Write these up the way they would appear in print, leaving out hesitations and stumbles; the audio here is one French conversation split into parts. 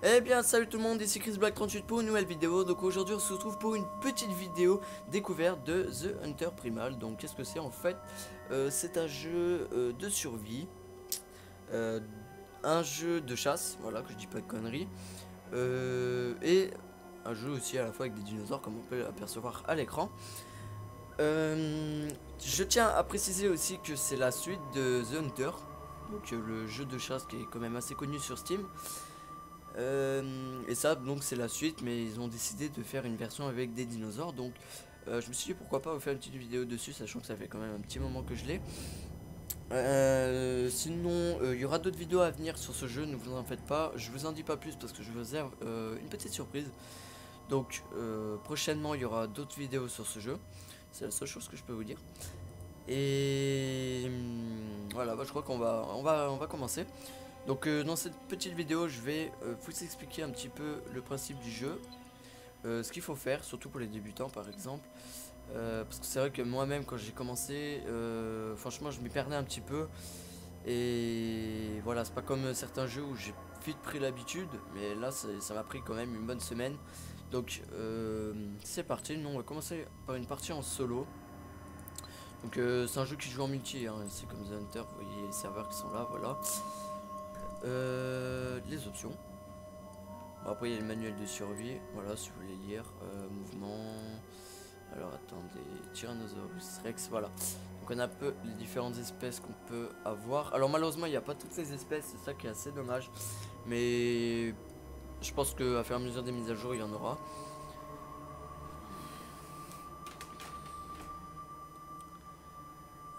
Eh bien salut tout le monde, ici Chris Black 38 pour une nouvelle vidéo. Donc aujourd'hui on se retrouve pour une petite vidéo découverte de The Hunter Primal. Donc qu'est-ce que c'est en fait? C'est un jeu de survie, euh, un jeu de chasse, voilà, que je dis pas de conneries, et un jeu aussi à la fois avec des dinosaures comme on peut apercevoir à l'écran. Je tiens à préciser aussi que c'est la suite de The Hunter, donc le jeu de chasse qui est quand même assez connu sur Steam. Et ça, donc c'est la suite, mais ils ont décidé de faire une version avec des dinosaures. Donc je me suis dit pourquoi pas vous faire une petite vidéo dessus, sachant que ça fait quand même un petit moment que je l'ai. Sinon, il y aura d'autres vidéos à venir sur ce jeu, ne vous en faites pas. Je vous en dis pas plus parce que je vous réserve une petite surprise. Donc prochainement, il y aura d'autres vidéos sur ce jeu. C'est la seule chose que je peux vous dire. Et voilà, bah, je crois qu'on va commencer. Donc dans cette petite vidéo je vais vous expliquer un petit peu le principe du jeu, ce qu'il faut faire, surtout pour les débutants par exemple. Parce que c'est vrai que moi-même quand j'ai commencé, franchement je m'y perdais un petit peu. Et voilà, c'est pas comme certains jeux où j'ai vite pris l'habitude, mais là ça m'a pris quand même une bonne semaine. Donc c'est parti, nous on va commencer par une partie en solo. Donc c'est un jeu qui joue en multi, hein. C'est comme The Hunter, vous voyez les serveurs qui sont là, voilà. Les options. Bon, après il y a le manuel de survie, voilà si vous voulez lire, mouvement, alors attendez, Tyrannosaurus Rex, voilà. Donc on a un peu les différentes espèces qu'on peut avoir. Alors malheureusement il n'y a pas toutes les espèces, c'est ça qui est assez dommage. Mais je pense qu'à faire à mesure des mises à jour il y en aura.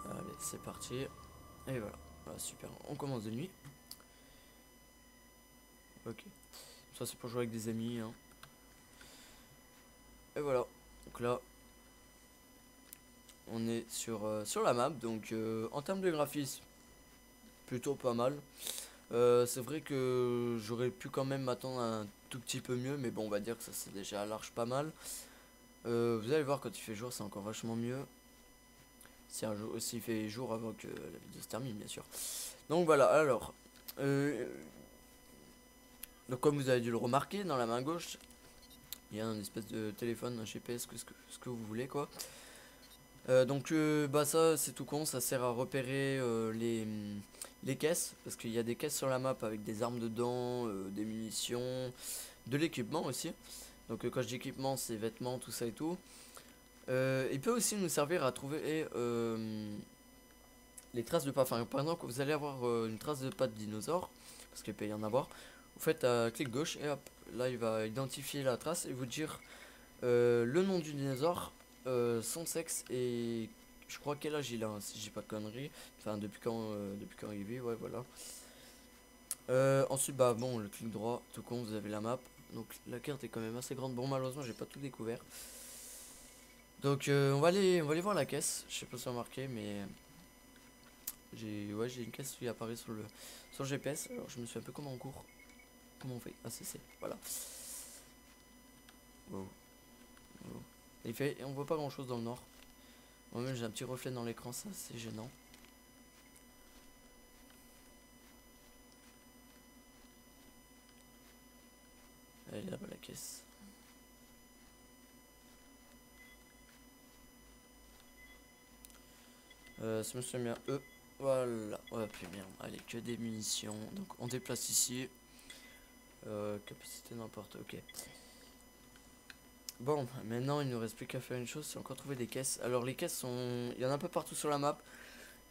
Allez c'est parti. Et voilà, voilà super, on commence de nuit. Ok, ça c'est pour jouer avec des amis, hein. Et voilà, donc là on est sur la map, donc en termes de graphisme, plutôt pas mal. C'est vrai que j'aurais pu quand même m'attendre à un tout petit peu mieux, mais bon, on va dire que ça c'est déjà large pas mal. Vous allez voir quand il fait jour, c'est encore vachement mieux. Si un jour, s'il fait jour avant que la vidéo se termine, bien sûr. Donc voilà, alors. euh, donc comme vous avez dû le remarquer, dans la main gauche, il y a un espèce de téléphone, un GPS, ce que vous voulez quoi. Donc bah ça c'est tout con, ça sert à repérer les caisses, parce qu'il y a des caisses sur la map avec des armes dedans, des munitions, de l'équipement aussi. Donc quand je dis équipement c'est vêtements, tout ça et tout. Il peut aussi nous servir à trouver les traces de pas. Enfin par exemple quand vous allez avoir une trace de pas de dinosaure, parce qu'il peut y en avoir, vous faites clic gauche et hop, là il va identifier la trace et vous dire le nom du dinosaure, son sexe et je crois quel âge il a, hein, si j'ai pas de conneries. Enfin, depuis quand il vit, ouais, voilà. Ensuite, bah bon, le clic droit, tout con, vous avez la map. Donc la carte est quand même assez grande. Bon, malheureusement, j'ai pas tout découvert. Donc on va aller voir la caisse. Je sais pas si vous remarqué, mais j'ai une caisse qui apparaît sur le GPS. Alors je me suis un peu comme en cours. Comment on fait? Ah, c'est voilà. Wow, wow. Et on voit pas grand chose dans le nord. Moi-même, j'ai un petit reflet dans l'écran, ça c'est gênant. Elle est là-bas la caisse. Ça me souviens bien. Voilà. Ouais, puis merde. Allez, que des munitions. Donc on déplace ici. Capacité n'importe. Ok. Bon, maintenant il nous reste plus qu'à faire une chose, c'est encore trouver des caisses. Alors les caisses sont. Il y en a un peu partout sur la map.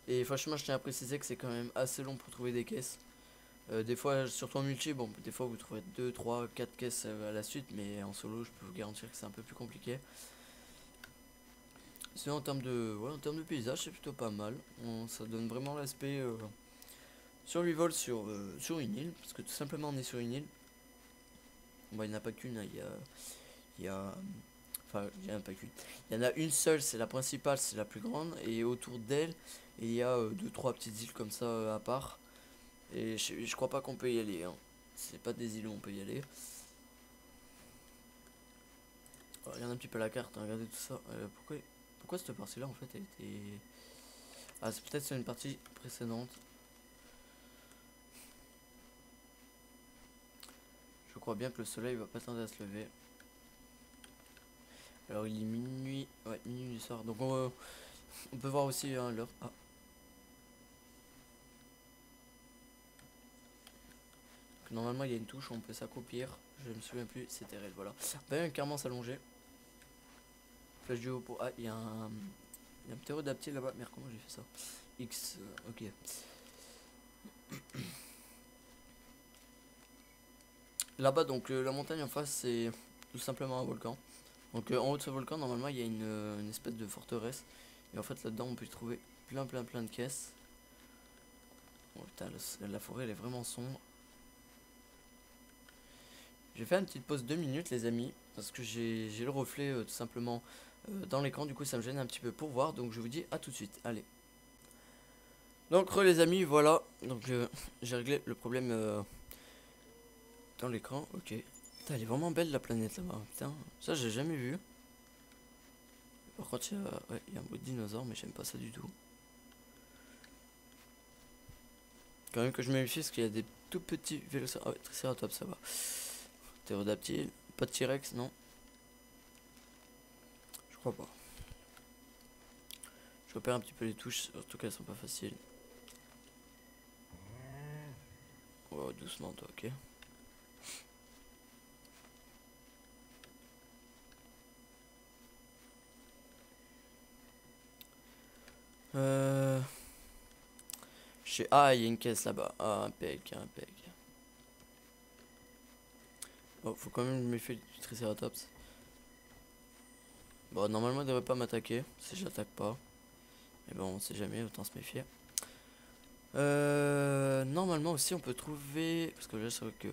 Et franchement, je tiens à préciser que c'est quand même assez long pour trouver des caisses. Des fois, surtout en multi, bon, des fois vous trouverez 2, 3, 4 caisses à la suite. Mais en solo, je peux vous garantir que c'est un peu plus compliqué. Sinon en termes de paysage, c'est plutôt pas mal. Ça donne vraiment l'aspect survival sur une île, parce que tout simplement on est sur une île. Bon, il n'y en a pas qu'une, hein, il y a, enfin, il y en a pas qu'une. Il y en a une seule, c'est la principale, c'est la plus grande, et autour d'elle, il y a deux, trois petites îles comme ça à part. Et je crois pas qu'on peut y aller, hein. C'est pas des îles où on peut y aller. Regarde un petit peu la carte, hein, regardez tout ça. Pourquoi cette partie-là en fait elle était. Ah, c'est peut-être sur une partie précédente. crois bien que le soleil va pas tarder à se lever. Alors il est minuit, ouais, minuit du soir. Donc on peut voir aussi hein, l'heure. Ah. Donc, normalement il y a une touche où on peut s'accroupir. Je me souviens plus, c'était raide, voilà. On peut carrément s'allonger. Flash du haut pour. Ah, il y a un ptérodactyle là-bas. Merde, comment j'ai fait ça? X, ok. Là-bas, donc la montagne en face, c'est tout simplement un volcan. Donc en haut de ce volcan, normalement, il y a une espèce de forteresse. Et en fait, là-dedans, on peut y trouver plein de caisses. Oh, putain, la forêt, elle est vraiment sombre. J'ai fait une petite pause 2 minutes, les amis, parce que j'ai le reflet tout simplement dans l'écran. Du coup, ça me gêne un petit peu pour voir. Donc, je vous dis à tout de suite. Allez. Donc, les amis, voilà. Donc, j'ai réglé le problème dans l'écran. Ok. Putain, elle est vraiment belle la planète là-bas. Putain, ça, j'ai jamais vu. Par contre, il y a un bout de dinosaure, mais j'aime pas ça du tout. Quand même que je me méfie parce qu'il y a des tout petits vélociraptors. Ah ouais, Triceratops, ça va. Ptérodactyle. Pas de T-Rex, non. Je crois pas. Je repère un petit peu les touches, surtout qu'elles sont pas faciles. Oh, doucement, toi, ok. Ah, il y a une caisse là-bas. Ah, impec. Oh, faut quand même me méfier du Triceratops. Bon, normalement, il devrait pas m'attaquer si je l'attaque pas. Mais bon, on sait jamais, autant se méfier. Normalement aussi, on peut trouver. Parce que là, c'est vrai que.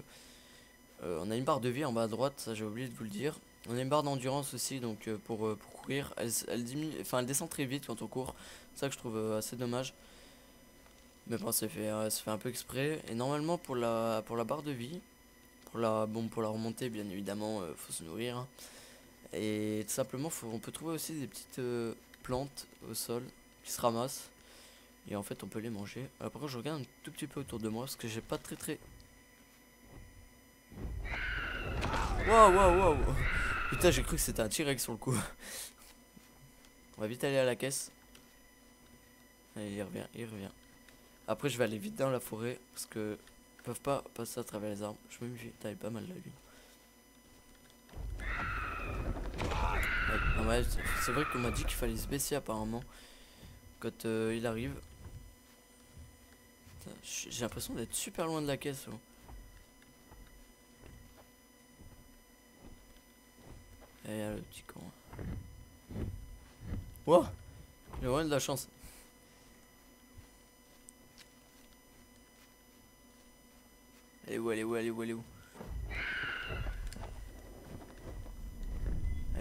On a une barre de vie en bas à droite, ça j'ai oublié de vous le dire. On a une barre d'endurance aussi, donc pour courir. Elle diminue, enfin, elle descend très vite quand on court. C'est ça que je trouve assez dommage. Mais bon, c'est fait un peu exprès. Et normalement, pour la barre de vie, pour la remonter, bien évidemment, faut se nourrir. Hein. Et tout simplement, on peut trouver aussi des petites plantes au sol qui se ramassent. Et en fait, on peut les manger. Alors, par contre, je regarde un tout petit peu autour de moi parce que j'ai pas très. Waouh. Putain, j'ai cru que c'était un T-Rex sur le coup. On va vite aller à la caisse. Allez, il revient. Après, je vais aller vite dans la forêt parce que ils peuvent pas passer à travers les arbres. Je me méfie. Putain, il est pas mal là, lui. Ouais, non, ouais, c'est vrai qu'on m'a dit qu'il fallait se baisser apparemment quand il arrive. J'ai l'impression d'être super loin de la caisse. Oh. Et le petit con. Wow, j'ai vraiment de la chance. Elle est où? Elle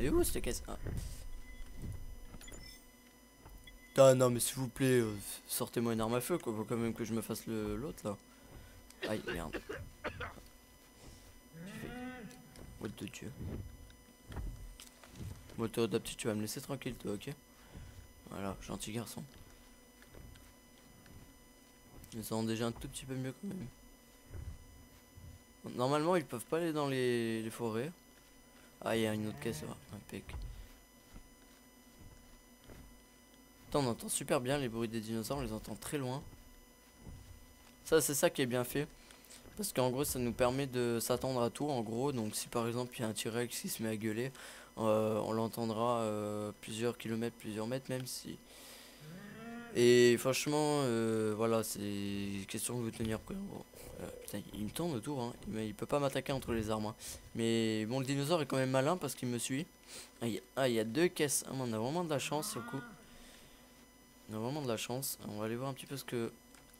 est où cette caisse? Ah. Ah non mais s'il vous plaît, sortez-moi une arme à feu quoi, faut quand même que je me fasse l'autre là. Aïe merde. What de Dieu. Bon toi d'habitude tu vas me laisser tranquille toi, ok? Voilà, gentil garçon. Ils sont déjà un tout petit peu mieux quand même. Normalement ils peuvent pas aller dans les forêts. Ah il y a une autre caisse là, impec. On entend super bien les bruits des dinosaures, on les entend très loin. Ça c'est ça qui est bien fait. Parce qu'en gros ça nous permet de s'attendre à tout en gros. Donc si par exemple il y a un T-Rex qui se met à gueuler, on l'entendra plusieurs kilomètres, plusieurs mètres même si. Et franchement voilà c'est question de vous tenir prêt en gros. Putain, il me tourne autour hein. Il peut pas m'attaquer entre les arbres hein. Mais bon le dinosaure est quand même malin parce qu'il me suit. Ah il y a deux caisses, on a vraiment de la chance sur le coup. On a vraiment de la chance. On va aller voir un petit peu ce que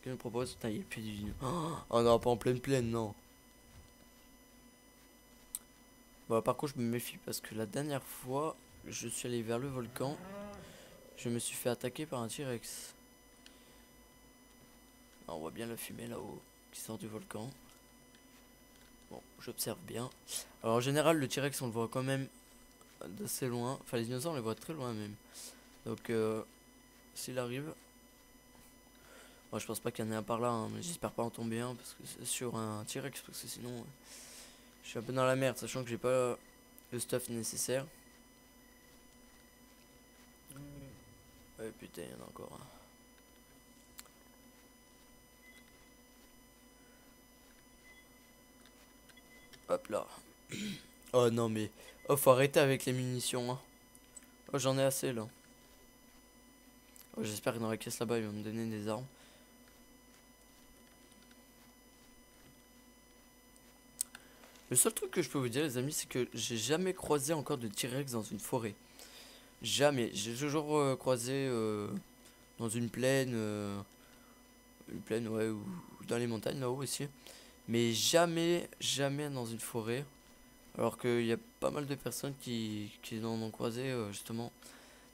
nous propose. Putain, il y a plus du. Oh non, pas en pleine plaine, non. Bon, par contre, je me méfie parce que la dernière fois, je suis allé vers le volcan. Je me suis fait attaquer par un T-Rex. On voit bien la fumée là-haut qui sort du volcan. Bon, j'observe bien. Alors, en général, le T-Rex, on le voit quand même d'assez loin. Enfin, les dinosaures, on les voit très loin même. Donc, s'il arrive. Moi, je pense pas qu'il y en ait un par là, hein, mais j'espère pas en tomber un parce que c'est sur un T-Rex parce que sinon Je suis un peu dans la merde, sachant que j'ai pas le stuff nécessaire. Ouais, putain, il y en a encore un. Hop là. Oh non, mais. Oh, faut arrêter avec les munitions. Hein. Oh, j'en ai assez là. Oh, j'espère que dans la caisse là-bas, ils vont me donner des armes. Le seul truc que je peux vous dire, les amis, c'est que j'ai jamais croisé encore de T-Rex dans une forêt. Jamais. J'ai toujours croisé dans une plaine, ouais, ou dans les montagnes là-haut aussi. Mais jamais, jamais dans une forêt. Alors qu'il y a pas mal de personnes qui en ont croisé justement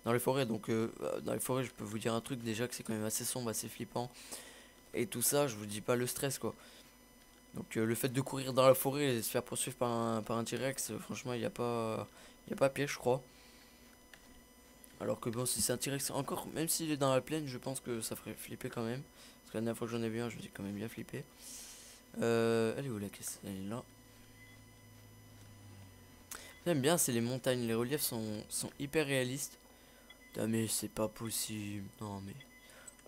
dans les forêts. Donc dans les forêts, je peux vous dire un truc déjà que c'est quand même assez sombre, assez flippant. Et tout ça, je vous dis pas le stress quoi. Donc le fait de courir dans la forêt et se faire poursuivre par un T-Rex, franchement, il y a pas pire, je crois. Alors que bon, si c'est un T-Rex, encore, même s'il est dans la plaine, je pense que ça ferait flipper quand même. Parce que la dernière fois que j'en ai vu un, je me suis quand même bien flippé. Elle est où la caisse? Elle est là. J'aime bien, c'est les montagnes, les reliefs sont hyper réalistes. Ah mais c'est pas possible. Non mais.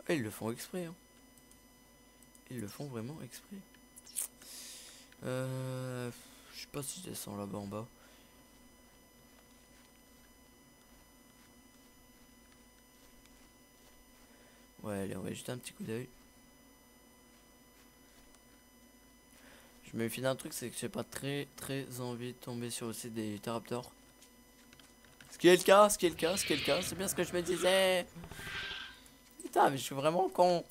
Ah, ils le font exprès, hein. Ils le font vraiment exprès. Je sais pas si je descends là-bas en bas. Ouais, allez, on va jeter un petit coup d'œil. Je me méfie d'un truc, c'est que j'ai pas très envie de tomber sur le site des Terraptors. Ce qui est le cas, ce qui est le cas, ce qui est le cas, c'est bien ce que je me disais. Putain, mais je suis vraiment con.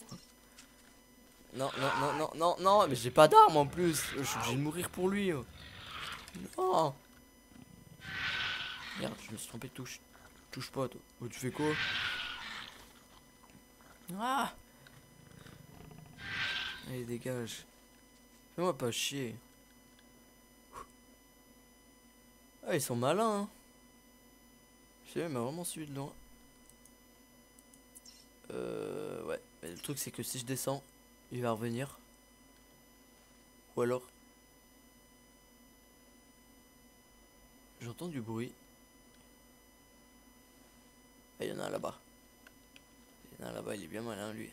Non, non, non, non, non, non, mais j'ai pas d'arme en plus. Je suis obligé de mourir pour lui. Non. Merde, je me suis trompé de touche. Touche pas, toi. Oh, tu fais quoi? Ah. Allez, dégage. Fais-moi pas chier. Ah, ils sont malins, hein. Je sais, il m'a vraiment suivi de loin. Ouais. Mais le truc, c'est que si je descends, il va revenir. Ou alors, j'entends du bruit. Ah, il y en a un là-bas. Il y en a un là-bas, il est bien malin, lui.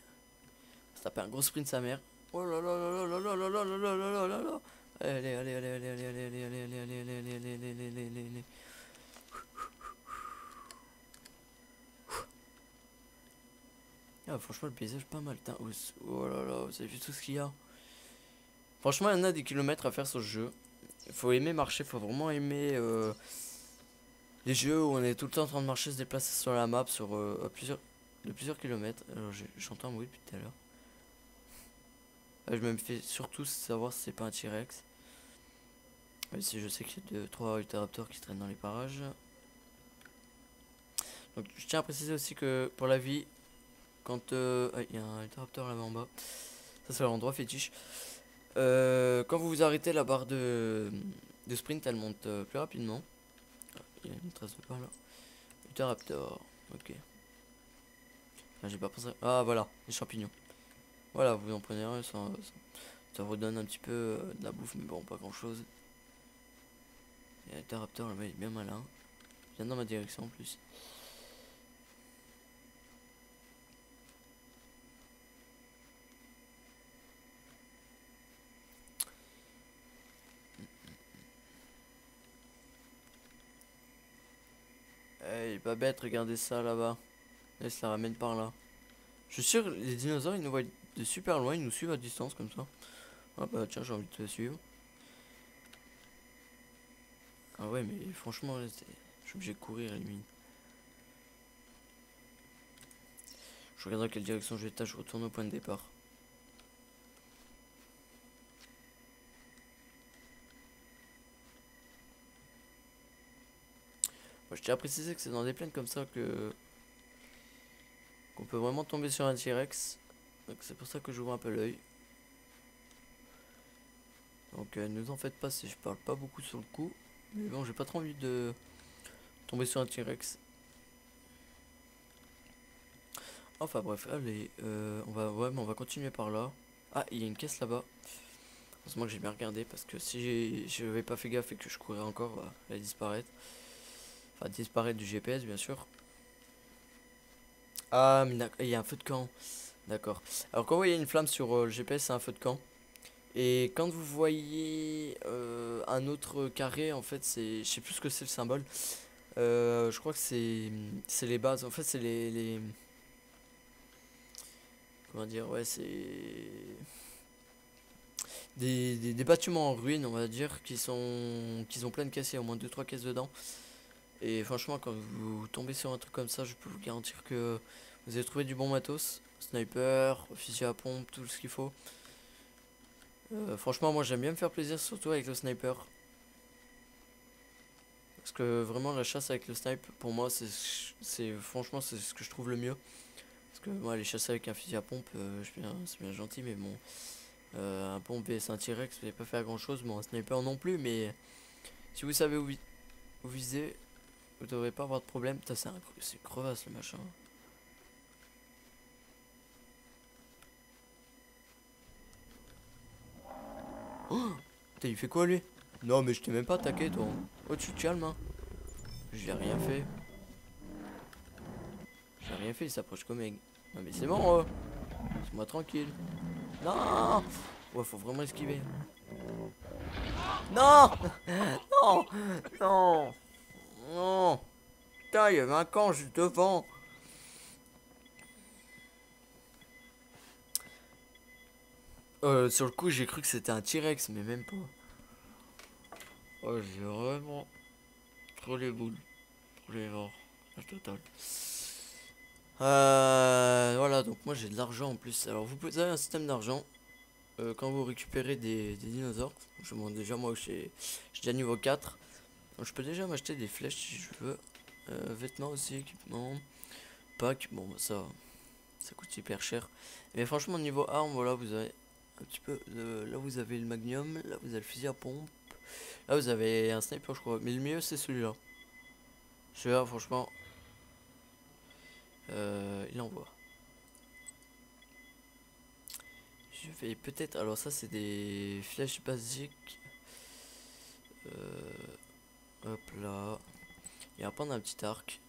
Il se taper un gros sprint sa mère. Oh là là là là là là là là là là là là là. Allez, allez, allez, allez, allez, allez, allez, allez, allez, allez, allez, allez, allez, allez, allez, allez, allez. Ah, franchement, le paysage pas mal. Oh là là, vous avez vu tout ce qu'il y a. Franchement, il y en a des kilomètres à faire sur ce jeu. Il faut aimer marcher, faut vraiment aimer les jeux où on est tout le temps en train de marcher, se déplacer sur la map sur plusieurs kilomètres. Alors, j'entends un bruit depuis tout à l'heure. Je me fais surtout savoir si c'est pas un T-Rex. Même si je sais qu'il y a 2-3 Utahraptors qui se traînent dans les parages. Donc je tiens à préciser aussi que pour la vie, quand il y a un Utahraptor là-bas en bas, ça c'est l'endroit fétiche. Quand vous vous arrêtez, la barre de sprint elle monte plus rapidement. Il y a une trace de pas là. Utahraptor, ok. Ah, j'ai pas pensé. Ah voilà, les champignons. Voilà, vous en prenez un, ça redonne un petit peu de la bouffe, mais bon, pas grand chose. Il y a un Utahraptor là-bas, il est bien malin. Il vient dans ma direction en plus. Il est pas bête, regardez ça là-bas. Elle se la ramène par là. Je suis sûr, les dinosaures ils nous voient de super loin, ils nous suivent à distance comme ça. Ah bah tiens, j'ai envie de te suivre. Ah ouais, mais franchement, là, je suis obligé de courir à la limite. Je regarde dans quelle direction je vais être, je retourne au point de départ. Moi, je tiens à préciser que c'est dans des plaines comme ça qu'on peut vraiment tomber sur un T-Rex. Donc c'est pour ça que j'ouvre un peu l'œil. Donc ne vous en faites pas si je parle pas beaucoup sur le coup. Mais bon, j'ai pas trop envie de tomber sur un T-Rex. Enfin bref, allez, on va continuer par là. Ah, il y a une caisse là-bas. Heureusement que j'ai bien regardé parce que si je n'avais pas fait gaffe et que je courais encore, bah, elle allait disparaître. Enfin, disparaître du GPS, bien sûr. Ah, mais il y a un feu de camp. D'accord. Alors, quand vous voyez une flamme sur le GPS, c'est un feu de camp. Et quand vous voyez un autre carré, en fait, c'est. Je sais plus ce que c'est le symbole. Je crois que c'est les bases. En fait, c'est les. Comment dire? Ouais, c'est. Des bâtiments en ruine, on va dire, qui ont plein de caisses, il y a au moins deux trois caisses dedans. Et franchement, quand vous tombez sur un truc comme ça, je peux vous garantir que vous avez trouvé du bon matos. Sniper, fusil à pompe, tout ce qu'il faut. Franchement, moi j'aime bien me faire plaisir, surtout avec le sniper. Parce que vraiment, la chasse avec le snipe, pour moi, franchement, c'est ce que je trouve le mieux. Parce que moi, les chasser avec un fusil à pompe, c'est bien gentil, mais bon. Un pompe vs un T-Rex, vous n'allez pas faire grand chose. Bon, un sniper non plus, mais si vous savez où viser, vous devrez pas avoir de problème. Putain, c'est une crevasse le machin. Oh, putain, il fait quoi lui? Non, mais je t'ai même pas attaqué toi. Oh, tu te calmes, hein. J'ai rien fait. J'ai rien fait, il s'approche comme egg. Non, mais c'est bon, laisse-moi tranquille. Non! Ouais, faut vraiment esquiver. Non! Non! Non! Non! Putain, il y avait un camp juste devant. Sur le coup, j'ai cru que c'était un T-Rex, mais même pas. Oh, j'ai vraiment trop les boules. Trop les morts. La totale. Voilà, donc moi j'ai de l'argent en plus. Alors, vous avez un système d'argent. Quand vous récupérez des dinosaures. Bon, déjà, moi, j'ai déjà niveau 4. Donc, je peux déjà m'acheter des flèches si je veux. Vêtements aussi, équipement. Pack. Bon, bah, ça coûte hyper cher. Mais franchement, niveau armes, voilà, vous avez un petit peu. Là, vous avez le magnum. Là, vous avez le fusil à pompe. Là, vous avez un sniper, je crois. Mais le mieux, c'est celui-là. Celui-là, franchement, il envoie. Je vais peut-être. Alors, ça, c'est des flèches basiques. Hop là. Et reprendre un petit arc.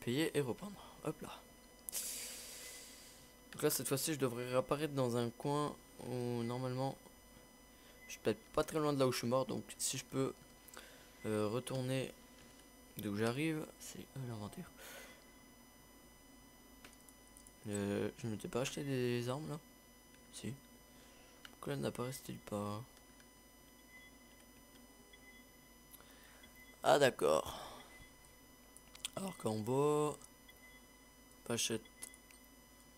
Payer et reprendre. Hop là. Donc là, cette fois-ci, je devrais réapparaître dans un coin où normalement. Je suis peut-être pas très loin de là où je suis mort. Donc, si je peux retourner d'où j'arrive, c'est l'inventaire. Je m'étais pas acheté des armes là? Si. Pourquoi là n'apparaissent-t-il pas? Ah d'accord. Alors combo. Pachette.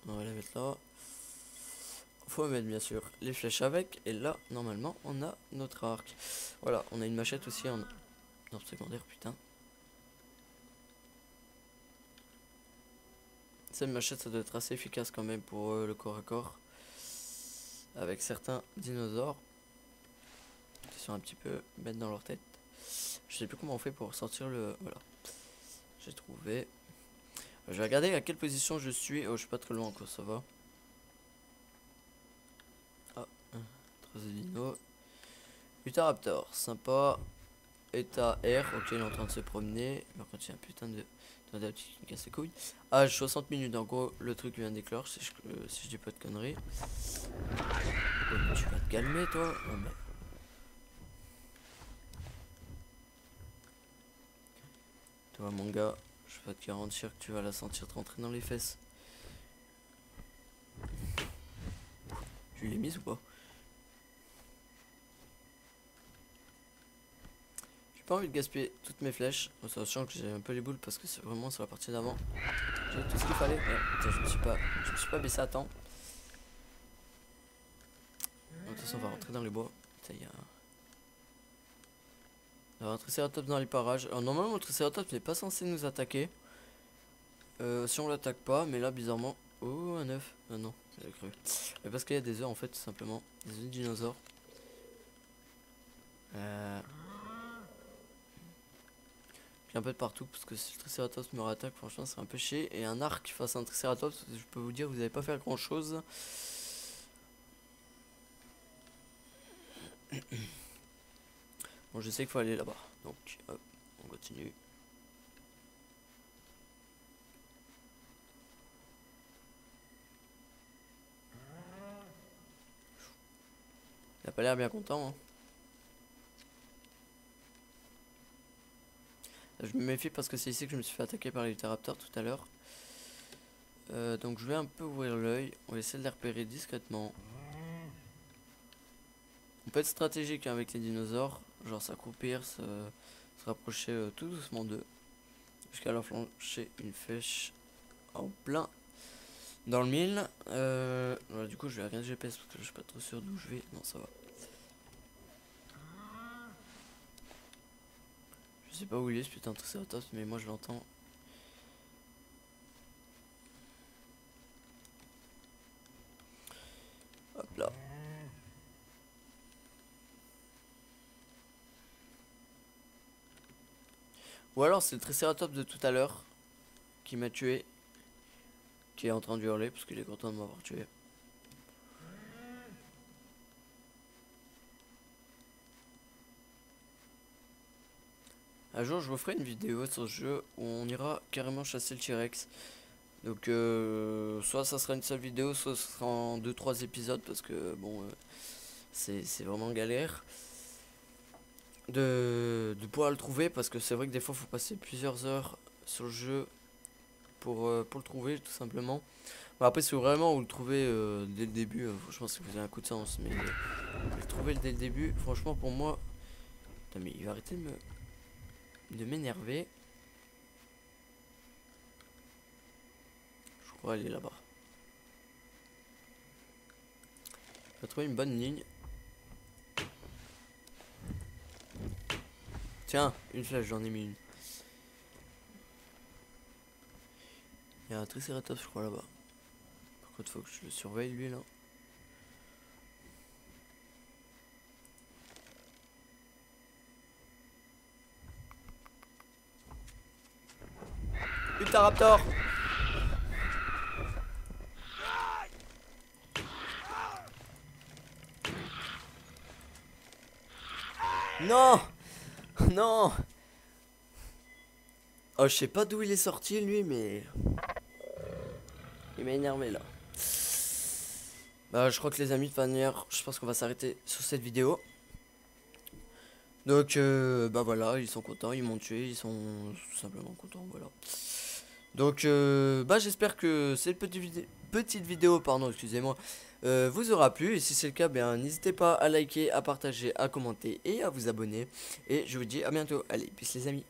On va la mettre là. Faut mettre bien sûr les flèches avec. Et là, normalement, on a notre arc. Voilà, on a une machette aussi en arme secondaire, putain. Cette machette, ça doit être assez efficace quand même pour le corps à corps. Avec certains dinosaures qui sont un petit peu bêtes dans leur tête. Je sais plus comment on fait pour sortir le... Voilà. J'ai trouvé. Je vais regarder à quelle position je suis. Oh, je suis pas très loin encore, ça va. Ah, Trasodino. Utahraptor, sympa. État R, ok, il est en train de se promener. Par contre, il y a un putain de qui me casse les couilles. Âge 60 minutes, en gros, le truc vient d'éclore, si je dis pas de conneries. Oh, mais tu vas te calmer, toi. Oh, mais... Toi, mon gars, je peux te garantir que tu vas la sentir te rentrer dans les fesses. Tu l'ai mise ou pas? J'ai pas envie de gaspiller toutes mes flèches, en sachant que j'ai un peu les boules parce que c'est vraiment sur la partie d'avant. J'ai tout ce qu'il fallait. Ouais, putain, je me suis pas baissé à temps. De toute façon, on va rentrer dans les bois. Putain, il y a un Triceratops dans les parages. Alors, normalement, le Triceratops n'est pas censé nous attaquer. Si on l'attaque pas, mais là, bizarrement. Oh, un œuf. Ah non, j'ai cru. Mais parce qu'il y a des œufs en fait, tout simplement. Des œufs de dinosaures. Puis un peu de partout, parce que si le Triceratops me rattaque, franchement, c'est un peu chier. Et un arc face à un Triceratops, je peux vous dire, vous n'allez pas faire grand chose. Bon, je sais qu'il faut aller là-bas. Donc, hop, on continue. Il a pas l'air bien content. Hein. Je me méfie parce que c'est ici que je me suis fait attaquer par les Littérateurs tout à l'heure. Donc je vais un peu ouvrir l'œil. On va essayer de les repérer discrètement. On peut être stratégique hein, avec les dinosaures. Genre s'accroupir, se rapprocher tout doucement d'eux. Jusqu'à leur flancher une flèche en plein dans le mille. Voilà, du coup je vais rien de GPS parce que je suis pas trop sûr d'où je vais. Non, ça va. Je sais pas où il est ce putain de Triceratops, mais moi je l'entends. Hop là. Ou alors c'est le Triceratops de tout à l'heure qui m'a tué. Qui est en train de hurler parce qu'il est content de m'avoir tué. Un jour je vous ferai une vidéo sur ce jeu où on ira carrément chasser le T-Rex. Donc soit ça sera une seule vidéo, soit ce sera en 2-3 épisodes parce que bon c'est vraiment galère de pouvoir le trouver parce que c'est vrai que des fois faut passer plusieurs heures sur le jeu pour le trouver tout simplement. Bon, après si vraiment vous le trouvez dès le début, franchement si vous avez un coup de sens, mais le trouver dès le début, franchement pour moi, putain mais il va arrêter de m'énerver. Je crois aller là-bas. On va trouver une bonne ligne. Tiens, une flèche, j'en ai mis une. Il y a un Triceratops, je crois, là-bas. Par contre, faut que je le surveille, lui, là. Putain, Raptor! Non! Non! Oh, je sais pas d'où il est sorti, lui, mais... il m'a énervé, là. Bah, je crois que les amis, de toute manière, je pense qu'on va s'arrêter sur cette vidéo. Donc, bah voilà, ils sont contents, ils m'ont tué, ils sont tout simplement contents, voilà. Donc, bah j'espère que cette petite vidéo, pardon, excusez-moi, vous aura plu. Et si c'est le cas, bien n'hésitez pas à liker, à partager, à commenter et à vous abonner. Et je vous dis à bientôt. Allez, peace les amis.